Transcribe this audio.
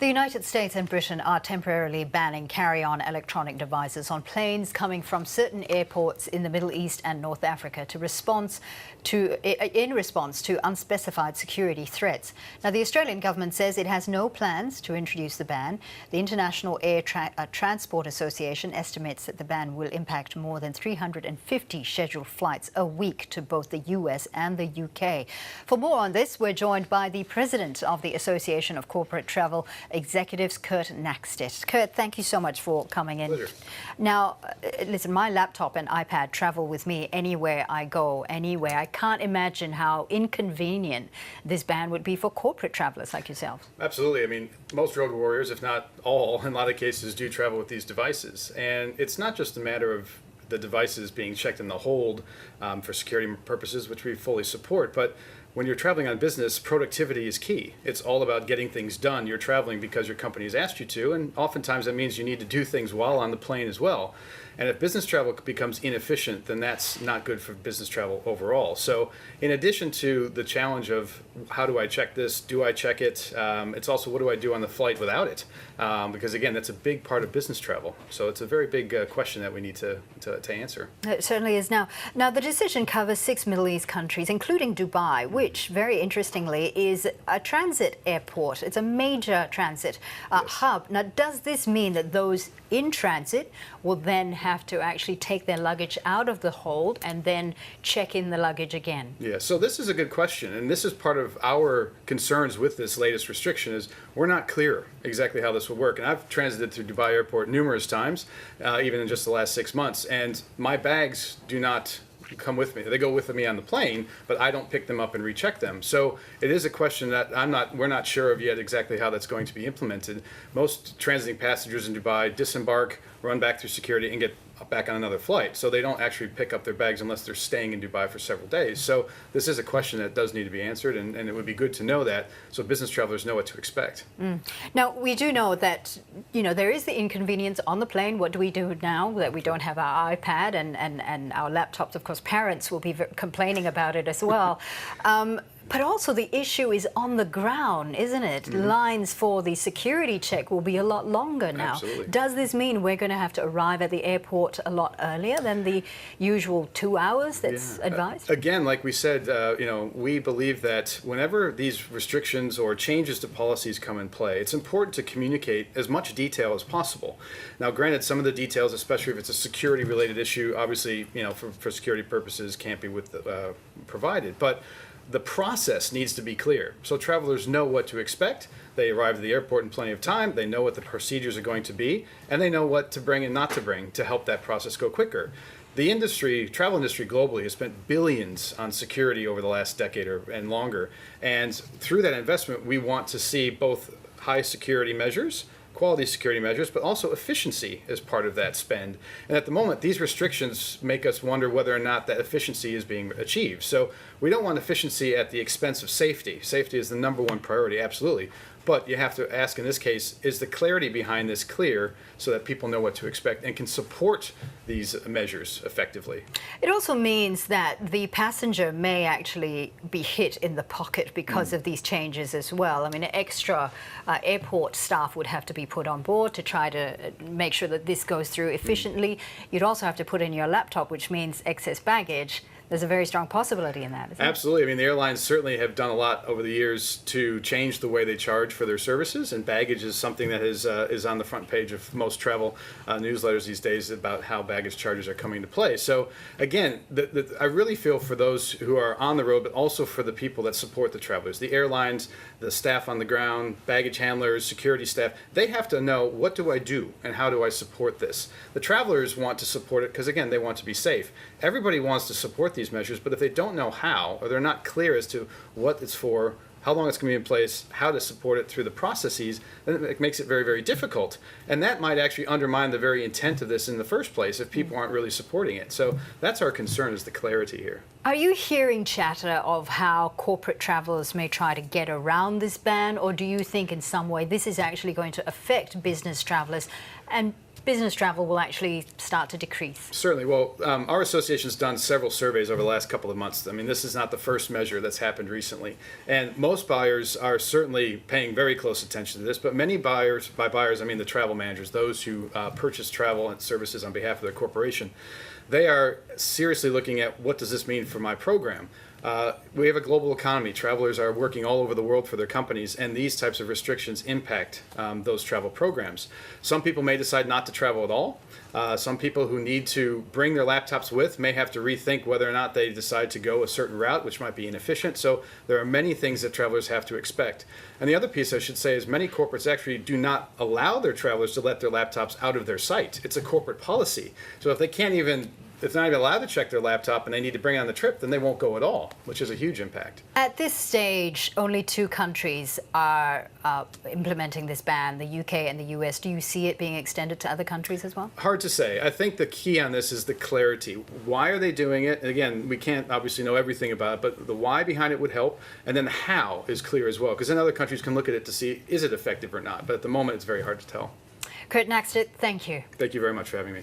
The United States and Britain are temporarily banning carry-on electronic devices on planes coming from certain airports in the Middle East and North Africa in response to unspecified security threats. Now, the Australian government says it has no plans to introduce the ban. The International Air Transport Association estimates that the ban will impact more than 350 scheduled flights a week to both the US and the UK. For more on this, we're joined by the president of the Association of Corporate Travel Executives, Kurt Nackstedt. Kurt, thank you so much for coming in. Pleasure. Now, listen, my laptop and iPad travel with me anywhere I go, anywhere. I can't imagine how inconvenient this ban would be for corporate travelers like yourself. Absolutely. I mean, most road warriors, if not all, in a lot of cases do travel with these devices. And it's not just a matter of the devices being checked in the hold for security purposes, which we fully support, but when you're traveling on business, productivity is key. It's all about getting things done. You're traveling because your company has asked you to, and oftentimes that means you need to do things while on the plane as well. And if business travel becomes inefficient, then that's not good for business travel overall. So in addition to the challenge of how do I check this, do I check it, it's also what do I do on the flight without it? Because again, that's a big part of business travel. So it's a very big question that we need to answer. It certainly is now. Now, the decision covers 6 Middle East countries, including Dubai, which, very interestingly, is a transit airport. It's a major transit hub. Now, does this mean that those in transit will then have to actually take their luggage out of the hold and then check in the luggage again? Yeah, so this is a good question, and this is part of our concerns with this latest restriction is we're not clear exactly how this will work. And I've transited through Dubai Airport numerous times, even in just the last 6 months, and my bags do not come with me. They go with me on the plane, but I don't pick them up and recheck them. So it is a question that we're not sure of yet exactly how that's going to be implemented. Most transiting passengers in Dubai disembark, run back through security, and get back on another flight. So they don't actually pick up their bags unless they're staying in Dubai for several days. So this is a question that does need to be answered, and it would be good to know that so business travelers know what to expect. Now, we do know that, there is the inconvenience on the plane. What do we do now that we don't have our iPad and our laptops? Of course, parents will be complaining about it as well. But also the issue is on the ground, isn't it? Lines for the security check will be a lot longer now. Absolutely. Does this mean we're going to have to arrive at the airport a lot earlier than the usual 2 hours that's advised? Again, like we said, we believe that whenever these restrictions or changes to policies come in play, it's important to communicate as much detail as possible. Now, granted, some of the details, especially if it's a security-related issue, obviously, for security purposes, can't be provided. But the process needs to be clear, so travelers know what to expect. They arrive at the airport in plenty of time, they know what the procedures are going to be, and they know what to bring and not to bring to help that process go quicker. The travel industry globally has spent billions on security over the last decade and longer, and through that investment we want to see both high security measures, quality security measures, but also efficiency as part of that spend. And at the moment, these restrictions make us wonder whether or not that efficiency is being achieved. So we don't want efficiency at the expense of safety. Safety is the #1 priority, absolutely. But you have to ask in this case, is the clarity behind this clear so that people know what to expect and can support these measures effectively? It also means that the passenger may actually be hit in the pocket because of these changes as well. I mean, extra airport staff would have to be put on board to try to make sure that this goes through efficiently. You'd also have to put in your laptop, which means excess baggage. There's a very strong possibility in that, isn't there? Absolutely. I mean, the airlines certainly have done a lot over the years to change the way they charge for their services, and baggage is something that is on the front page of most travel newsletters these days about how baggage charges are coming into play. So again, I really feel for those who are on the road, but also for the people that support the travelers, the airlines, the staff on the ground, baggage handlers, security staff. They have to know, what do I do and how do I support this? The travelers want to support it because, again, they want to be safe. Everybody wants to support these measures, but if they don't know how, or they're not clear as to what it's for, how long it's going to be in place, how to support it through the processes, then it makes it very, very difficult. And that might actually undermine the very intent of this in the first place if people aren't really supporting it. So that's our concern, is the clarity here. Are you hearing chatter of how corporate travelers may try to get around this ban, or do you think in some way this is actually going to affect business travelers and business travel will actually start to decrease? Certainly. Well, our association's done several surveys over the last couple of months. I mean, this is not the first measure that's happened recently. And most buyers are certainly paying very close attention to this, but many buyers, by buyers I mean the travel managers, those who purchase travel and services on behalf of their corporation, they are seriously looking at what does this mean for my program. We have a global economy. Travelers are working all over the world for their companies, and these types of restrictions impact those travel programs. Some people may decide not to travel at all. Some people who need to bring their laptops with may have to rethink whether or not they decide to go a certain route, which might be inefficient. So there are many things that travelers have to expect. And the other piece I should say is many corporates actually do not allow their travelers to let their laptops out of their site. It's a corporate policy. So if they're not even allowed to check their laptop and they need to bring it on the trip, then they won't go at all, which is a huge impact. At this stage, only 2 countries are implementing this ban, the UK and the US. Do you see it being extended to other countries as well? Hard to say. I think the key on this is the clarity. Why are they doing it? And again, we can't obviously know everything about it, but the why behind it would help. And then the how is clear as well, because then other countries can look at it to see, is it effective or not? But at the moment, it's very hard to tell. Kurt and ACTE, thank you. Thank you very much for having me.